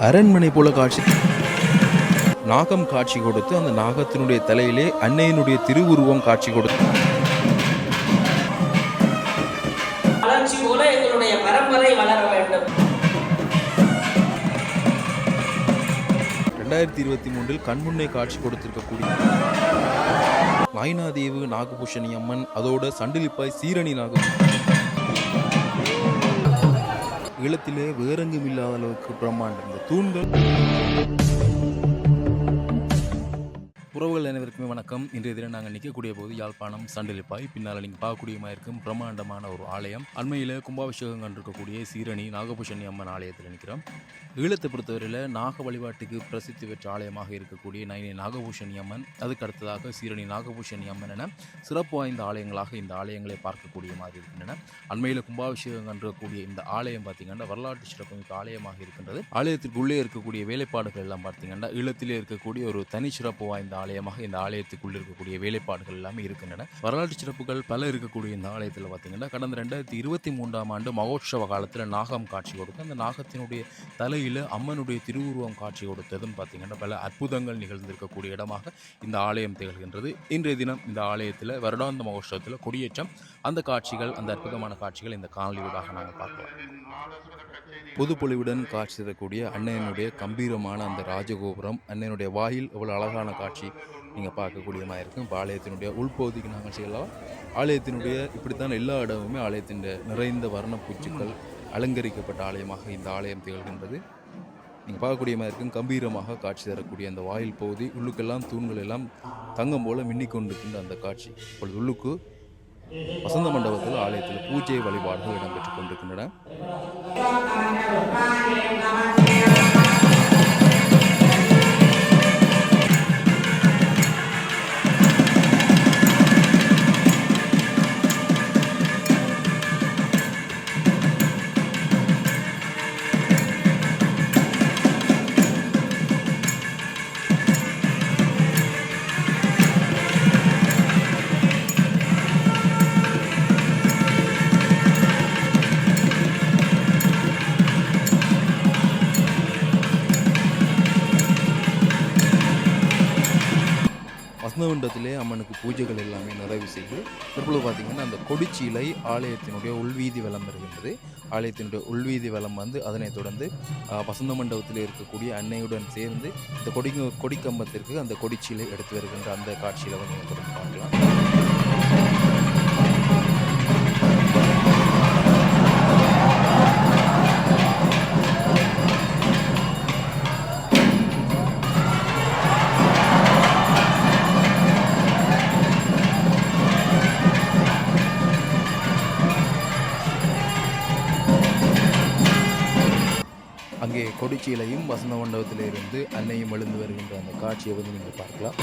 அரண்மனை போல காட்சி. நாகம் காட்சி கொடுத்து அந்த நாகத்தினுடைய தலையிலே அன்னையினுடைய திருவுருவம் காட்சி கொடுத்து வளர்ச்சி போல எங்களுடைய பரம்பரை வளர வேண்டும். 2023 கண்முன்னே காட்சி கொடுத்திருக்கக்கூடிய நாய்னாதேவு நாகபூஷணி அம்மன், அதோட சண்டிலிப்பாய் சீரணி ஈழத்திலே வேறெங்கும் இல்லாத அளவுக்கு பிரம்மாண்டம். இந்த தூண்கள். உறவுகள் அனைவருக்குமே வணக்கம். இன்றைய தினம் நாங்கள் நிற்கக்கூடிய போது யாழ்ப்பாணம் சண்டிலிப்பாய் பின்னால் நீங்கள் பார்க்கக்கூடியமாக இருக்கும் பிரம்மாண்டமான ஒரு ஆலயம். அண்மையில் கும்பாபிஷேகம் கண்டிருக்கக்கூடிய சீரணி நாகபூஷணி அம்மன் ஆலயத்தில் நிற்கிறோம். ஈழத்தை பொறுத்தவரையில் நாக வழிபாட்டுக்கு பிரசித்தி பெற்ற ஆலயமாக இருக்கக்கூடிய நைனி நாகபூஷணி அம்மன், அதுக்கு அடுத்ததாக சீரணி நாகபூஷணி அம்மன் என சிறப்பு வாய்ந்த ஆலயங்களாக இந்த ஆலயங்களை பார்க்கக்கூடிய மாதிரி இருக்கின்றன. அண்மையில் கும்பாபிஷேகம் கண்டிருக்கக்கூடிய இந்த ஆலயம் பார்த்தீங்கன்னா வரலாற்று சிறப்புமிக்க ஆலயமாக இருக்கின்றது. ஆலயத்திற்குள்ளே இருக்கக்கூடிய வேலைப்பாடுகள் எல்லாம் பார்த்தீங்கன்னா ஈழத்திலே இருக்கக்கூடிய ஒரு தனி சிறப்பு வாய்ந்த ஆலயமாக இந்த ஆலயத்துக்குள் இருக்கக்கூடிய வேலைப்பாடுகள் எல்லாமே இருக்கின்றன. வரலாற்று சிறப்புகள் பல இருக்கக்கூடிய இந்த ஆலயத்தில் பார்த்தீங்கன்னா கடந்த 2023 ஆண்டு மகோற்சவ காலத்தில் நாகம் காட்சி கொடுத்து அந்த நாகத்தினுடைய தலையில் அம்மனுடைய திருவுருவம் காட்சி கொடுத்ததும் பார்த்தீங்கன்னா பல அற்புதங்கள் நிகழ்ந்திருக்கக்கூடிய இடமாக இந்த ஆலயம் திகழ்கின்றது. இன்றைய தினம் இந்த ஆலயத்தில் வருடாந்த மகோற்சவத்தில் கொடியேற்றம், அந்த காட்சிகள், அந்த அற்புதமான காட்சிகள் இந்த காணொலியூடாக நாங்கள் பார்க்கலாம். பொதுப்பொலிவுடன் காட்சி தரக்கூடிய அன்னையனுடைய கம்பீரமான அந்த ராஜகோபுரம், அன்னையனுடைய வாயில் எவ்வளோ அழகான காட்சி நீங்கள் பார்க்கக்கூடியமாக இருக்கும். இப்போ ஆலயத்தினுடைய உள்பகுதிக்கு நாங்கள் செய்யலாம். ஆலயத்தினுடைய இப்படித்தான் எல்லா இடமுமே ஆலயத்தின் நிறைந்த வர்ணப்பூச்சிகள் அலங்கரிக்கப்பட்ட ஆலயமாக இந்த ஆலயம் திகழ்கின்றது. நீங்கள் பார்க்கக்கூடியமாக இருக்கும். கம்பீரமாக காட்சி தரக்கூடிய அந்த வாயில் பகுதி, உள்ளுக்கெல்லாம் தூண்கள் எல்லாம் தங்கம் போல மின்னிக்கொண்டிருக்கின்ற அந்த காட்சி. இப்பொழுது உள்ளுக்கு வசந்த மண்டபத்தில் ஆலயத்தில் பூஜை வழிபாடுகள் இடம்பெற்றுக் கொண்டிருக்கின்றன. வசந்தமண்டபத்திலே அம்மனுக்கு பூஜைகள் எல்லாமே நிறைவு செய்து தற்போது பார்த்திங்கன்னா அந்த கொடிச்சீலை ஆலயத்தினுடைய உள்வீதி வலம் வருகின்றது. ஆலயத்தினுடைய உள்வீதி வலம் வந்து அதனைத் தொடர்ந்து வசந்த மண்டபத்தில் இருக்கக்கூடிய அன்னையுடன் சேர்ந்து இந்த கொடிக்கம்பத்திற்கு அந்த கொடிச்சீலை எடுத்து வருகின்ற அந்த காட்சியில் வந்து நீங்கள் தொடர்ந்து பார்க்கலாம். அங்கே கொடிச்சீலையும் வசந்த மண்டபத்திலிருந்து அன்னையும் எழுந்து வருகின்ற அந்த காட்சியை வந்து நீங்கள் பார்க்கலாம்.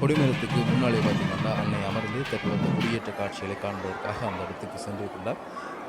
கொடிமரத்துக்கு முன்னாலே பார்த்தீங்கன்னா அன்னை அமர்ந்து தற்போது குடியேற்ற காட்சிகளை காண்பதற்காக அந்த இடத்துக்கு சென்றிருக்கின்றார்.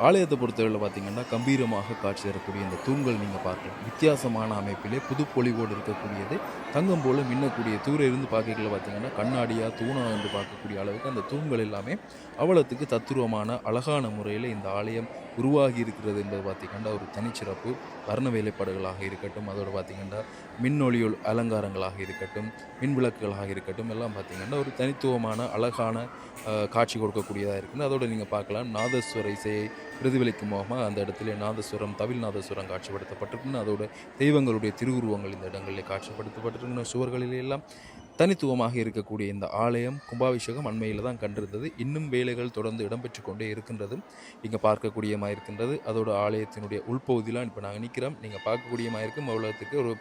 ஆலயத்தை பொறுத்தவரையில் பார்த்தீங்கன்னா கம்பீரமாக காட்சி தரக்கூடிய இந்த தூண்கள் நீங்கள் பார்க்கலாம். வித்தியாசமான அமைப்பிலே புதுப்பொலிவோடு இருக்கக்கூடியது, தங்கம் போல மின்னக்கூடிய தூர இருந்து பார்க்கல பார்த்தீங்கன்னா கண்ணாடியாக தூணா என்று பார்க்கக்கூடிய அளவுக்கு அந்த தூண்கள் எல்லாமே அவ்வளவுக்கு தத்துருவமான அழகான முறையில் இந்த ஆலயம் உருவாகி இருக்கிறது என்பது பார்த்திங்கன்னா ஒரு தனிச்சிறப்பு. வர்ண வேலைப்பாடுகளாக இருக்கட்டும், அதோடு பார்த்திங்கன்னா மின்னொளியொல் அலங்காரங்களாக இருக்கட்டும், மின் விளக்குகளாக இருக்கட்டும், எல்லாம் பார்த்திங்கன்னா ஒரு தனித்துவமான அழகான காட்சி கொடுக்கக்கூடியதாக இருக்குது. அதோடு நீங்கள் பார்க்கலாம் நாதஸ்வர இசையை பிரதிபலிக்கும் முகமாக அந்த இடத்துல நாதஸ்வரம், தவில் நாதஸ்வரம் காட்சிப்படுத்தப்பட்டிருக்குன்னு, அதோட தெய்வங்களுடைய திருவுருவங்கள் இந்த இடங்களில் காட்சிப்படுத்தப்பட்டிருக்கின்ற சுவர்களிலே எல்லாம் தனித்துவமாக இருக்கக்கூடிய இந்த ஆலயம் கும்பாபிஷேகம் அண்மையில் தான் கண்டிருந்தது. இன்னும் வேலைகள் தொடர்ந்து இடம்பெற்று கொண்டே இருக்கின்றது. இங்கே பார்க்கக்கூடியமாக இருக்கின்றது. அதோட ஆலயத்தினுடைய உள்பகுதியெலாம் இப்போ நாங்கள் நிற்கிறோம். நீங்கள் பார்க்கக்கூடியமாக இருக்கும் அவ்வளோத்துக்கு ஒரு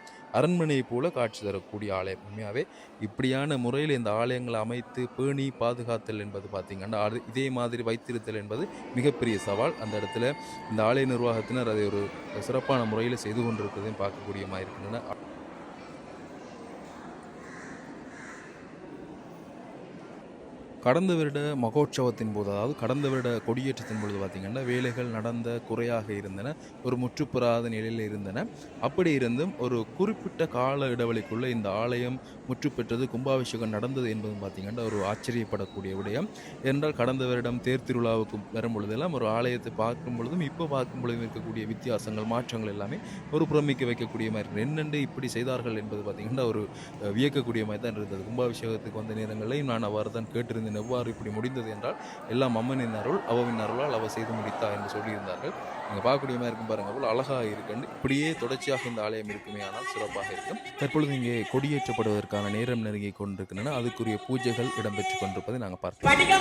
அரண்மனை போல காட்சி தரக்கூடிய ஆலயம். உண்மையாகவே இப்படியான முறையில் இந்த ஆலயங்களை அமைத்து பேணி பாதுகாத்தல் என்பது பார்த்திங்கன்னா இதே மாதிரி வைத்திருத்தல் என்பது மிகப்பெரிய சவால். அந்த இடத்துல இந்த ஆலய நிர்வாகத்தினர் அதை ஒரு சிறப்பான முறையில் செய்து கொண்டிருக்கிறதையும் பார்க்கக்கூடியமாக இருக்கின்றன. கடந்த வருட மகோற்சவத்தின் போது, அதாவது கடந்த வருட கொடியேற்றத்தின் பொழுது பார்த்திங்கன்னா வேலைகள் நடந்த குறையாக இருந்தன, ஒரு முற்றுப்பெறாத நிலையில் இருந்தன. அப்படி இருந்தும் ஒரு குறிப்பிட்ட கால இடைவெளிக்குள்ளே இந்த ஆலயம் முற்றுப்பெற்றது, கும்பாபிஷேகம் நடந்தது என்பதும் பார்த்திங்கன்னா ஒரு ஆச்சரியப்படக்கூடிய விடயம். ஏனென்றால் கடந்த வருடம் தேர் திருவிழாவுக்கு வரும் பொழுதெல்லாம் ஒரு ஆலயத்தை பார்க்கும் பொழுதும் இப்போ பார்க்கும் பொழுதும் இருக்கக்கூடிய வித்தியாசங்கள், மாற்றங்கள் எல்லாமே ஒரு பிரமிக்க வைக்கக்கூடிய மாதிரி இருக்குது. என்னென்று இப்படி செய்தார்கள் என்பது பார்த்திங்கன்னா ஒரு வியக்கக்கூடிய மாதிரி தான் இருந்தது. கும்பாபிஷேகத்துக்கு வந்த நேரங்களையும் நான் அவ்வாறு தான் கேட்டிருந்தேன், எவ்வாறு இப்படி முடிந்தது என்றால் எல்லாம் அம்மனின் அருள், அவவின் அருளால் அவ செய்து முடித்தா என்று சொல்லியிருந்தார்கள். நீங்கள் பார்க்கக்கூடிய மாதிரி இருக்கும் பாருங்க, அவ்வளோ அழகாக இருக்குன்னு. இப்படியே தொடர்ச்சியாக இந்த ஆலயம் இருக்குமே ஆனால் சிறப்பாக இருக்கும். தற்பொழுது இங்கே கொடியேற்றப்படுவதற்கான நேரம் நெருங்கி கொண்டிருக்கின்றன. அதுக்குரிய பூஜைகள் இடம்பெற்றுக் கொண்டிருப்பதை நாங்கள் பார்க்கிறோம்.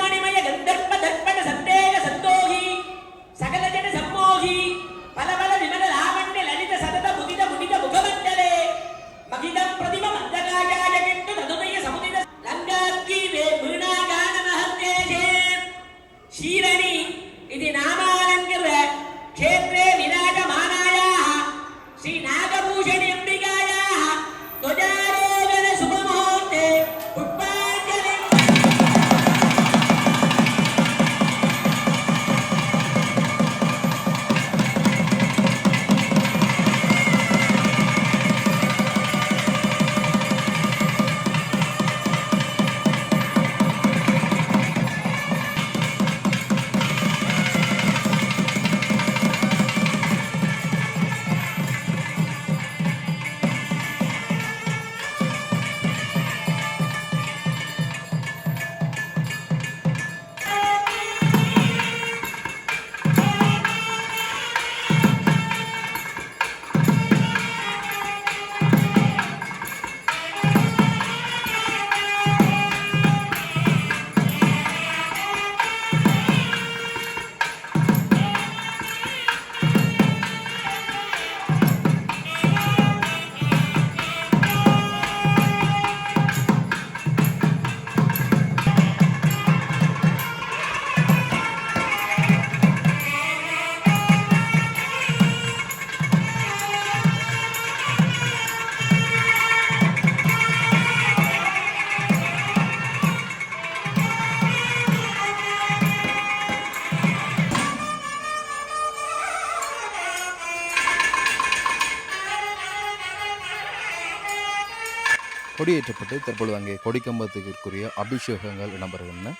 கொடியேற்றப்பட்டு தற்பொழுது அங்கே கொடிக்கம்பத்துக்குரிய அபிஷேகங்கள் இடம்பெறுகின்றன.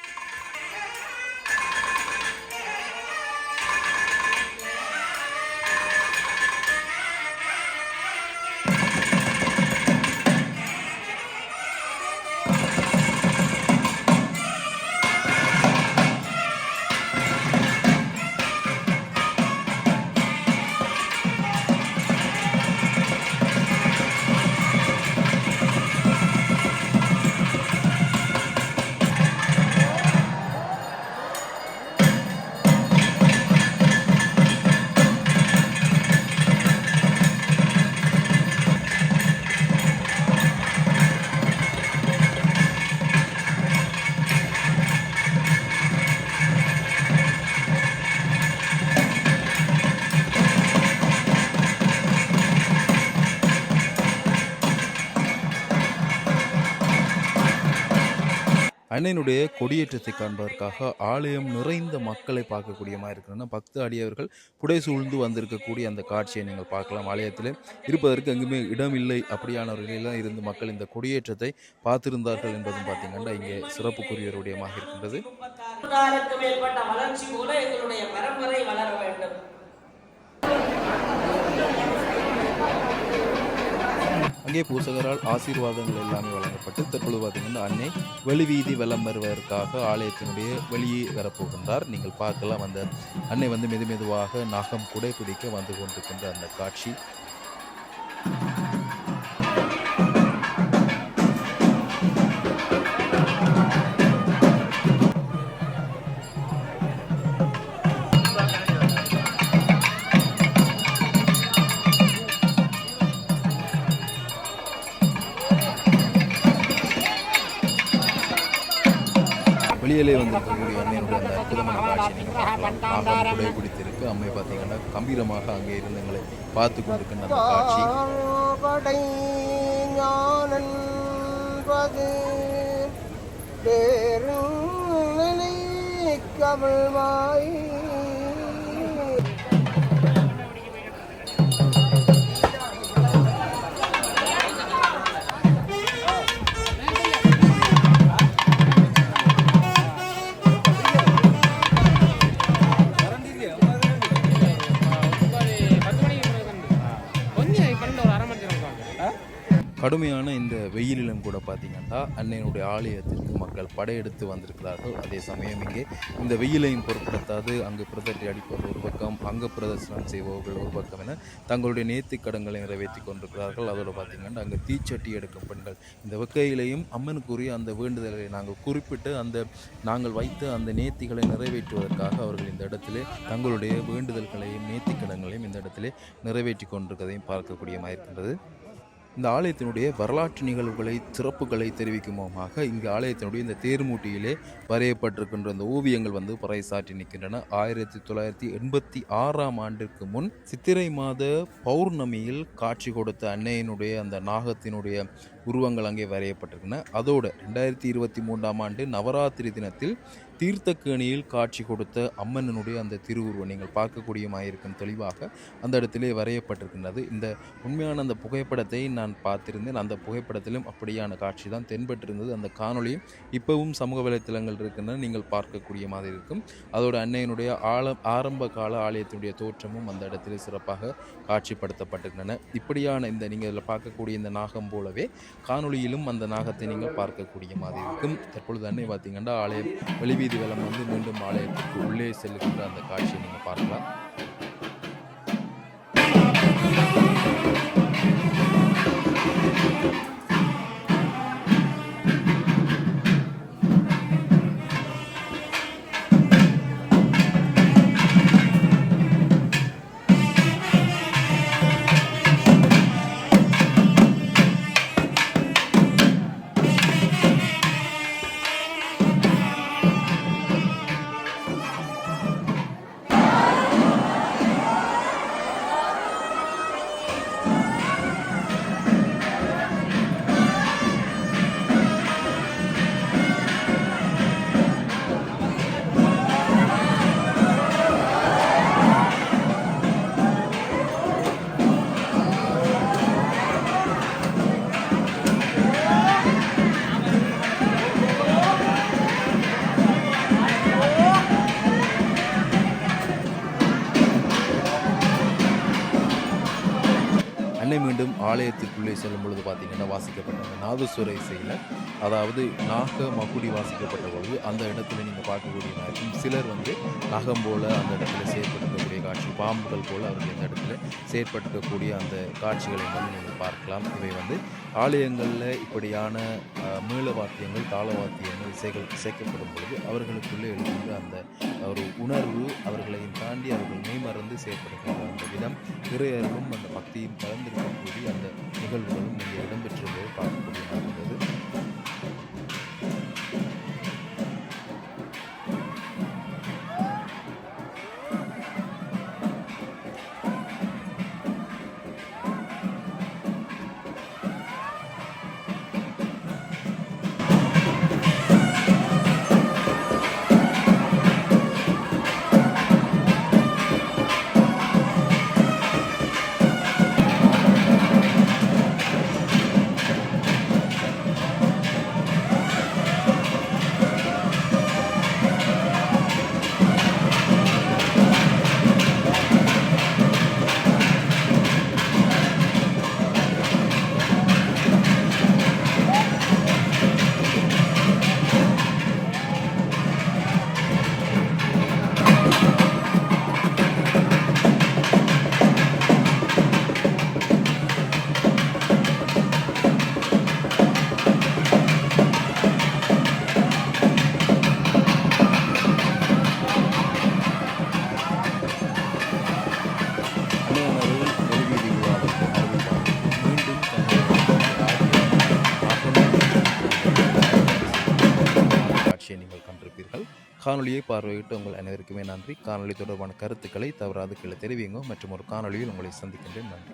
அன்னையினுடைய கொடியேற்றத்தை காண்பதற்காக ஆலயம் நிறைந்த மக்களை பார்க்கக்கூடிய மாதிரி இருக்கிறன்னா பக்த அடியவர்கள் புடை சூழ்ந்து வந்திருக்கக்கூடிய அந்த காட்சியை நீங்கள் பார்க்கலாம். ஆலயத்தில் இருப்பதற்கு எங்குமே இடம் இல்லை, அப்படியான ஒரு நிலையில் இருந்து மக்கள் இந்த கொடியேற்றத்தை பார்த்திருந்தார்கள் என்பதும் பார்த்தீங்கன்னா இங்கே சிறப்புக்குரியவருடையமாக இருக்கின்றது. மேற்பட்ட வளர்ச்சி போல எங்களுடைய பரம்பரை வளர வேண்டும். அங்கே பூசகரால் ஆசீர்வாதங்கள் எல்லாமே வழங்கப்பட்டு தற்பொழுது பார்த்தீங்கன்னா அன்னை வெளிவீதி வலம் வருவதற்காக ஆலயத்தினுடைய வெளியே வரப்போகின்றார். நீங்கள் பார்க்கலாம், அந்த அன்னை வந்து மெதுவாக நகம் குடை பிடிக்க வந்து கொண்டிருக்கின்ற அந்த காட்சி. வெளியிலே வந்திருக்கக்கூடிய அன்னையினுடைய அந்த அற்புதமான காட்சி நீங்கள் பார்க்கலாம். நாகம் குடை பிடித்திருக்கு. அம்மை பார்த்தீங்கன்னா கம்பீரமாக அங்கே இருந்து எங்களை பார்த்து கொண்டிருக்கின்ற அந்த காட்சி. தமிழ் மாய். கடுமையான இந்த வெயிலிலும் கூட பார்த்தீங்கன்னா அன்னையினுடைய ஆலயத்திற்கு மக்கள் படையெடுத்து வந்திருக்கிறார்கள். அதே சமயம் இங்கே இந்த வெயிலையும் பொருட்படுத்தாது அங்கு பிரதட்டி அடிப்பது ஒரு பக்கம், அங்க பிரதர்சனம் செய்பவர்கள் ஒரு பக்கம் என தங்களுடைய நேர்த்திக் கடன்களை நிறைவேற்றி கொண்டிருக்கிறார்கள். அதோடு பார்த்தீங்கன்னா அங்கே தீச்சட்டி எடுக்கும் பெண்கள் இந்த வெக்கையிலையும் அம்மனுக்குரிய அந்த வேண்டுதல்களை நாங்கள் குறிப்பிட்டு நாங்கள் வைத்த அந்த நேர்த்திகளை நிறைவேற்றுவதற்காக அவர்கள் இந்த இடத்திலே தங்களுடைய வேண்டுதல்களையும் நேர்த்திக் கடன்களையும் இந்த இடத்திலே நிறைவேற்றி கொண்டிருக்கிறதையும் பார்க்கக்கூடியமாக இருக்கின்றது. இந்த ஆலயத்தினுடைய வரலாற்று நிகழ்வுகளை சிறப்புகளை தெரிவிக்கும் முகமாக இங்கு ஆலயத்தினுடைய இந்த தேர்மூட்டியிலே வரையப்பட்டிருக்கின்ற இந்த ஓவியங்கள் பறைசாற்றி நிற்கின்றன. 1986 ஆண்டிற்கு முன் சித்திரை மாத பௌர்ணமியில் காட்சி கொடுத்த அன்னையினுடைய அந்த நாகத்தினுடைய உருவங்கள் அங்கே வரையப்பட்டிருக்கின்றன. அதோடு 2023 ஆண்டு நவராத்திரி தினத்தில் தீர்த்தக்கேணியில் காட்சி கொடுத்த அம்மனுடைய அந்த திருவுருவம் நீங்கள் பார்க்கக்கூடியமாயிருக்கும் தெளிவாக அந்த இடத்திலே வரையப்பட்டிருக்கின்றது. இந்த உண்மையான அந்த புகைப்படத்தை நான் பார்த்திருந்தேன். அந்த புகைப்படத்திலும் அப்படியான காட்சி தான் தென்பட்டிருந்தது. அந்த காணொளியும் இப்பவும் சமூக வலைத்தளங்கள் இருக்கின்றன, நீங்கள் பார்க்கக்கூடிய மாதிரி இருக்கும். அதோட அன்னையினுடைய ஆரம்ப கால ஆலயத்தினுடைய தோற்றமும் அந்த இடத்திலே சிறப்பாக காட்சிப்படுத்தப்பட்டிருக்கின்றன. இப்படியான இந்த நீங்கள் இதில் பார்க்கக்கூடிய இந்த நாகம் போலவே காணொளியிலும் அந்த நாகத்தை நீங்கள் பார்க்கக்கூடிய மாதிரி இருக்கும். தற்பொழுது அன்னை பார்த்தீங்கன்னா ஆலயம் வெளிவீதி வலம் மீண்டும் ஆலயத்திற்கு உள்ளே செல்லுகின்ற அந்த காட்சியை நீங்கள் பார்க்கலாம். அன்னை மீண்டும் ஆலயத்திற்குள்ளே செல்லும் பொழுது பார்த்தீங்கன்னா வாசிக்கப்பட்ட அந்த நாதஸ்வர இசையில், அதாவது நாக மகுடி வாசிக்கப்பட்ட பொழுது அந்த இடத்துல நீங்கள் பார்க்கக்கூடிய மாதிரி சிலர் நகம் போல் அந்த இடத்துல செயற்படுத்தக்கூடிய காட்சி, பாம்புகள் போல் அவர்கள் இந்த இடத்துல செயற்படுத்தக்கூடிய அந்த காட்சிகளை நீங்கள் பார்க்கலாம். இவை ஆலயங்களில் இப்படியான மேள வாத்தியங்கள், தாள வாத்தியங்கள், இசைகள் இசைக்கப்படும் பொழுது அவர்களுக்குள்ளே எழுகின்ற அந்த ஒரு உணர்வு, அவர்களையும் தாண்டி அவர்கள் மெய்மறந்து செயற்படுகின்ற அந்த விதம், இறையர்களும் அந்த பக்தியும் கலந்திருக்கக்கூடிய அந்த நிகழ்வுகளும் இங்கே இடம்பெற்றுள்ளதை பார்க்கக்கூடியதாக இருந்தது. நீங்கள் கண்டிருப்பீர்கள். காணொலியை பார்வையிட்டு உங்கள் அனைவருக்குமே நன்றி. காணொலி தொடர்பான கருத்துக்களை தவறாது கீழே தெரிவிங்க. மற்றும் ஒரு காணொலியில் உங்களை சந்திக்கின்றேன். நன்றி.